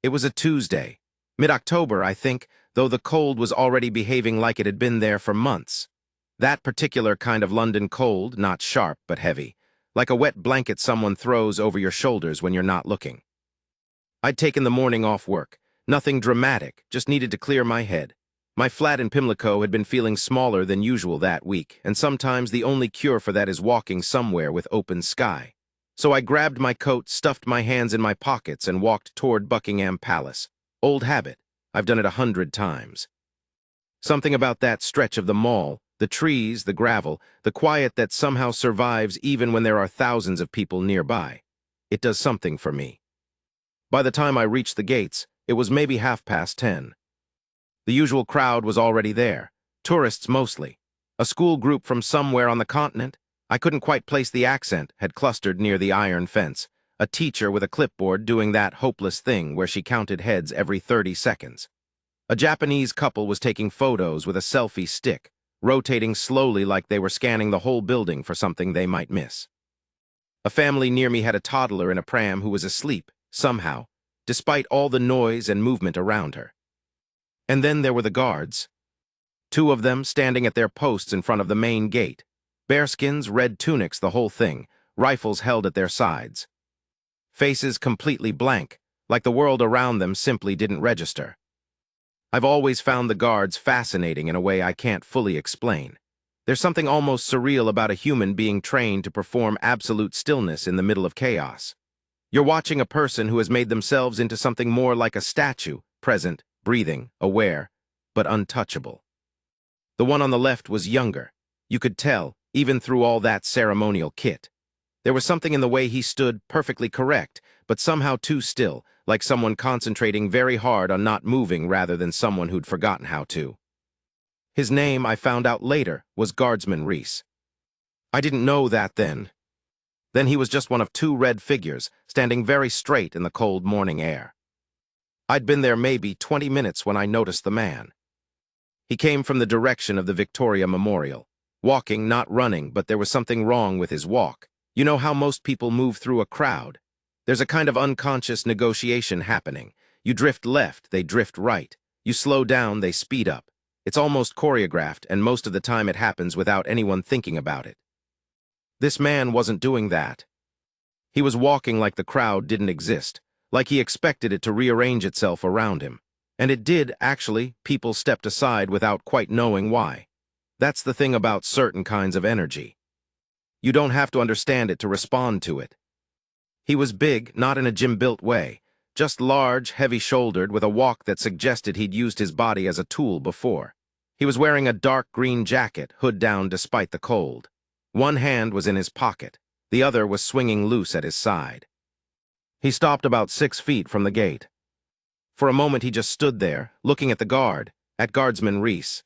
It was a Tuesday, mid-October, I think, though the cold was already behaving like it had been there for months. That particular kind of London cold, not sharp but heavy, like a wet blanket someone throws over your shoulders when you're not looking. I'd taken the morning off work. Nothing dramatic, just needed to clear my head. My flat in Pimlico had been feeling smaller than usual that week, and sometimes the only cure for that is walking somewhere with open sky. So I grabbed my coat, stuffed my hands in my pockets, and walked toward Buckingham Palace. Old habit. I've done it 100 times. Something about that stretch of the Mall, the trees, the gravel, the quiet that somehow survives even when there are thousands of people nearby. It does something for me. By the time I reached the gates, it was maybe 10:30. The usual crowd was already there, tourists mostly. A school group from somewhere on the continent, I couldn't quite place the accent, had clustered near the iron fence. A teacher with a clipboard doing that hopeless thing where she counted heads every 30 seconds. A Japanese couple was taking photos with a selfie stick, rotating slowly like they were scanning the whole building for something they might miss. A family near me had a toddler in a pram who was asleep, somehow, despite all the noise and movement around her. And then there were the guards. Two of them standing at their posts in front of the main gate. Bearskins, red tunics, the whole thing, rifles held at their sides. Faces completely blank, like the world around them simply didn't register. I've always found the guards fascinating in a way I can't fully explain. There's something almost surreal about a human being trained to perform absolute stillness in the middle of chaos. You're watching a person who has made themselves into something more like a statue, present, breathing, aware, but untouchable. The one on the left was younger. You could tell, even through all that ceremonial kit. There was something in the way he stood, perfectly correct, but somehow too still, like someone concentrating very hard on not moving rather than someone who'd forgotten how to. His name, I found out later, was Guardsman Reese. I didn't know that then. Then he was just one of two red figures, standing very straight in the cold morning air. I'd been there maybe 20 minutes when I noticed the man. He came from the direction of the Victoria Memorial. Walking, not running, but there was something wrong with his walk. You know how most people move through a crowd? There's a kind of unconscious negotiation happening. You drift left, they drift right. You slow down, they speed up. It's almost choreographed, and most of the time it happens without anyone thinking about it. This man wasn't doing that. He was walking like the crowd didn't exist, like he expected it to rearrange itself around him. And it did, actually. People stepped aside without quite knowing why. That's the thing about certain kinds of energy. You don't have to understand it to respond to it. He was big, not in a gym-built way, just large, heavy-shouldered, with a walk that suggested he'd used his body as a tool before. He was wearing a dark green jacket, hood down despite the cold. One hand was in his pocket, the other was swinging loose at his side. He stopped about 6 feet from the gate. For a moment he just stood there, looking at the guard, at Guardsman Reese.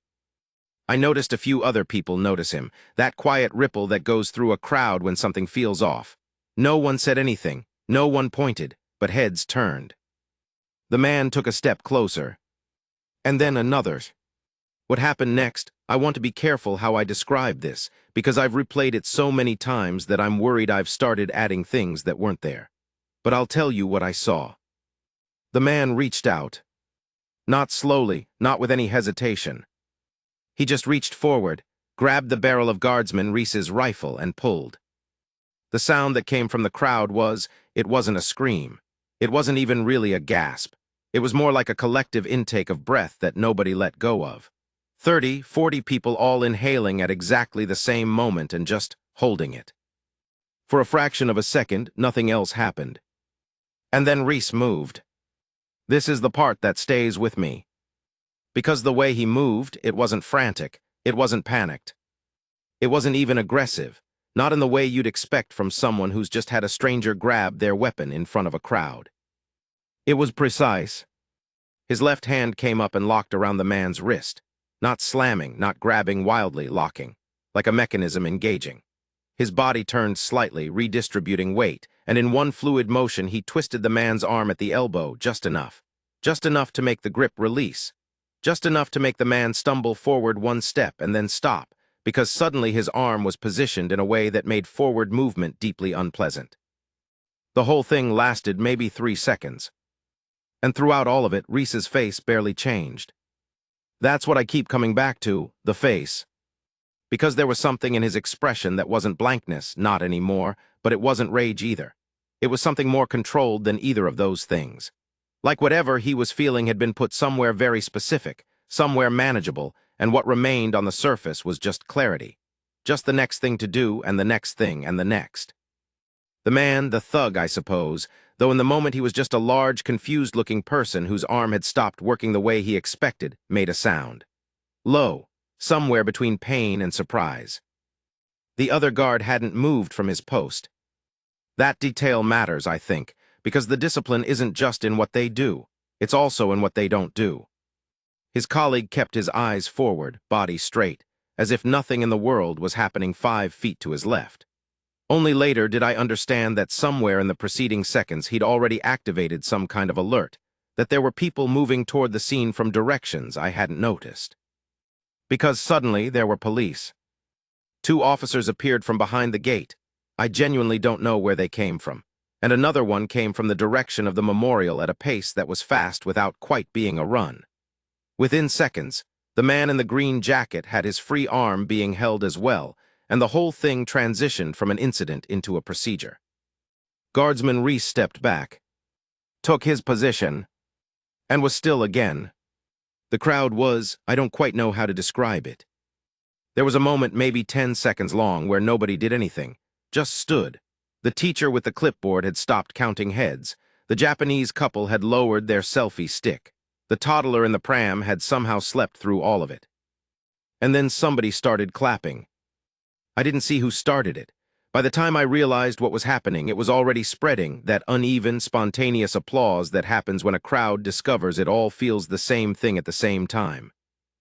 I noticed a few other people notice him, that quiet ripple that goes through a crowd when something feels off. No one said anything, no one pointed, but heads turned. The man took a step closer, and then another. What happened next, I want to be careful how I describe this, because I've replayed it so many times that I'm worried I've started adding things that weren't there. But I'll tell you what I saw. The man reached out. Not slowly, not with any hesitation. He just reached forward, grabbed the barrel of Guardsman Reese's rifle, and pulled. The sound that came from the crowd it wasn't a scream. It wasn't even really a gasp. It was more like a collective intake of breath that nobody let go of. 30, 40 people all inhaling at exactly the same moment and just holding it. For a fraction of a second, nothing else happened. And then Reese moved. This is the part that stays with me. Because the way he moved, it wasn't frantic, it wasn't panicked. It wasn't even aggressive, not in the way you'd expect from someone who's just had a stranger grab their weapon in front of a crowd. It was precise. His left hand came up and locked around the man's wrist, not slamming, not grabbing wildly, locking, like a mechanism engaging. His body turned slightly, redistributing weight, and in one fluid motion he twisted the man's arm at the elbow just enough to make the grip release. Just enough to make the man stumble forward one step and then stop, because suddenly his arm was positioned in a way that made forward movement deeply unpleasant. The whole thing lasted maybe 3 seconds. And throughout all of it, Reese's face barely changed. That's what I keep coming back to, the face. Because there was something in his expression that wasn't blankness, not anymore, but it wasn't rage either. It was something more controlled than either of those things. Like whatever he was feeling had been put somewhere very specific, somewhere manageable, and what remained on the surface was just clarity. Just the next thing to do, and the next thing, and the next. The man, the thug, I suppose, though in the moment he was just a large, confused-looking person whose arm had stopped working the way he expected, made a sound. Low, somewhere between pain and surprise. The other guard hadn't moved from his post. That detail matters, I think, because the discipline isn't just in what they do, it's also in what they don't do. His colleague kept his eyes forward, body straight, as if nothing in the world was happening 5 feet to his left. Only later did I understand that somewhere in the preceding seconds he'd already activated some kind of alert, that there were people moving toward the scene from directions I hadn't noticed. Because suddenly there were police. 2 officers appeared from behind the gate. I genuinely don't know where they came from. And another one came from the direction of the memorial at a pace that was fast without quite being a run. Within seconds, the man in the green jacket had his free arm being held as well, and the whole thing transitioned from an incident into a procedure. Guardsman Reese stepped back, took his position, and was still again. The crowd was, I don't quite know how to describe it. There was a moment maybe 10 seconds long where nobody did anything, just stood. The teacher with the clipboard had stopped counting heads. The Japanese couple had lowered their selfie stick. The toddler in the pram had somehow slept through all of it. And then somebody started clapping. I didn't see who started it. By the time I realized what was happening, it was already spreading, that uneven, spontaneous applause that happens when a crowd discovers it all feels the same thing at the same time.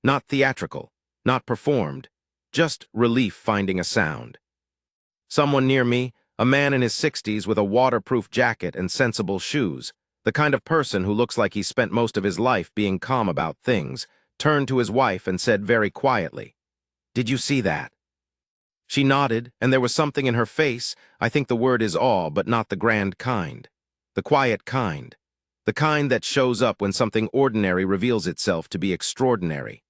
Not theatrical, not performed, just relief finding a sound. Someone near me, a man in his 60s with a waterproof jacket and sensible shoes, the kind of person who looks like he spent most of his life being calm about things, turned to his wife and said very quietly, "Did you see that?" She nodded, and there was something in her face, I think the word is awe, but not the grand kind. The quiet kind. The kind that shows up when something ordinary reveals itself to be extraordinary.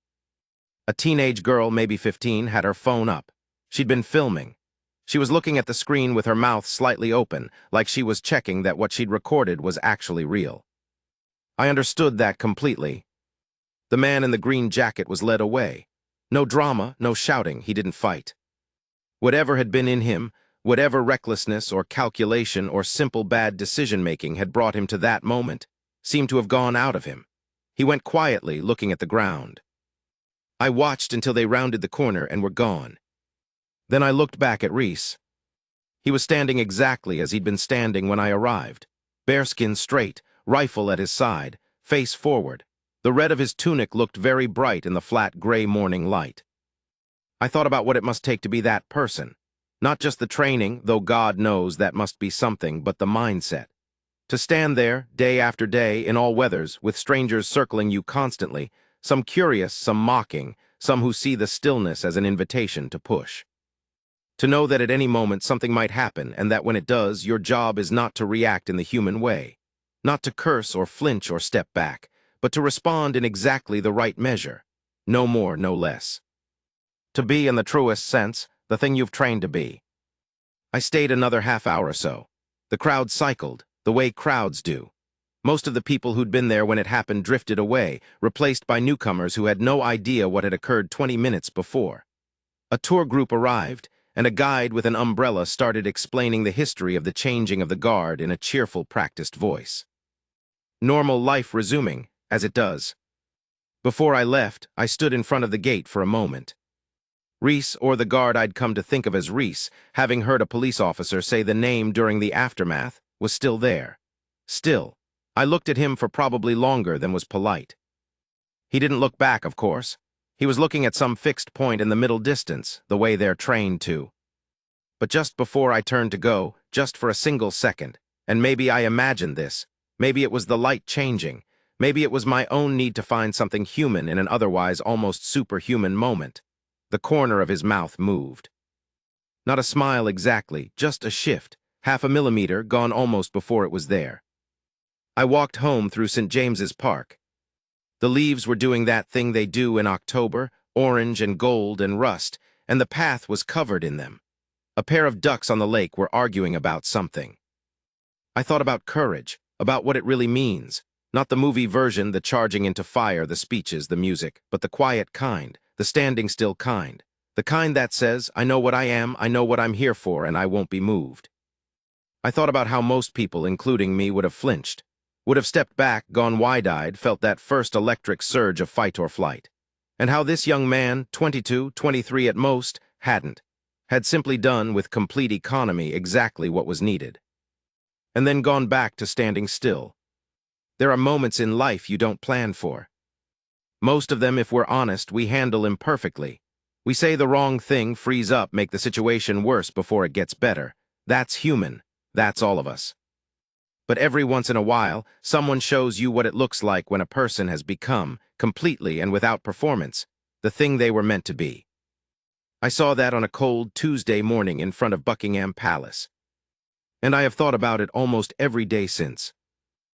A teenage girl, maybe 15, had her phone up. She'd been filming. She was looking at the screen with her mouth slightly open, like she was checking that what she'd recorded was actually real. I understood that completely. The man in the green jacket was led away. No drama, no shouting, he didn't fight. Whatever had been in him, whatever recklessness or calculation or simple bad decision-making had brought him to that moment, seemed to have gone out of him. He went quietly, looking at the ground. I watched until they rounded the corner and were gone. Then I looked back at Reese. He was standing exactly as he'd been standing when I arrived, bearskin straight, rifle at his side, face forward. The red of his tunic looked very bright in the flat gray morning light. I thought about what it must take to be that person. Not just the training, though God knows that must be something, but the mindset. To stand there, day after day, in all weathers, with strangers circling you constantly, some curious, some mocking, some who see the stillness as an invitation to push. To know that at any moment something might happen, and that when it does, your job is not to react in the human way. Not to curse or flinch or step back, but to respond in exactly the right measure. No more, no less. To be, in the truest sense, the thing you've trained to be. I stayed another half hour or so. The crowd cycled, the way crowds do. Most of the people who'd been there when it happened drifted away, replaced by newcomers who had no idea what had occurred 20 minutes before. A tour group arrived, and a guide with an umbrella started explaining the history of the changing of the guard in a cheerful, practiced voice. Normal life resuming, as it does. Before I left, I stood in front of the gate for a moment. Reese, or the guard I'd come to think of as Reese, having heard a police officer say the name during the aftermath, was still there. Still, I looked at him for probably longer than was polite. He didn't look back, of course. He was looking at some fixed point in the middle distance, the way they're trained to. But just before I turned to go, just for a single second, and maybe I imagined this, maybe it was the light changing, maybe it was my own need to find something human in an otherwise almost superhuman moment. The corner of his mouth moved. Not a smile exactly, just a shift, half a millimeter gone almost before it was there. I walked home through St. James's Park. The leaves were doing that thing they do in October, orange and gold and rust, and the path was covered in them. A pair of ducks on the lake were arguing about something. I thought about courage, about what it really means. Not the movie version, the charging into fire, the speeches, the music, but the quiet kind, the standing still kind. The kind that says, I know what I am, I know what I'm here for, and I won't be moved. I thought about how most people, including me, would have flinched, would have stepped back, gone wide-eyed, felt that first electric surge of fight or flight. And how this young man, 22, 23 at most, hadn't, had simply done with complete economy exactly what was needed. And then gone back to standing still. There are moments in life you don't plan for. Most of them, if we're honest, we handle imperfectly. We say the wrong thing, freeze up, make the situation worse before it gets better. That's human. That's all of us. But every once in a while, someone shows you what it looks like when a person has become, completely and without performance, the thing they were meant to be. I saw that on a cold Tuesday morning in front of Buckingham Palace. And I have thought about it almost every day since.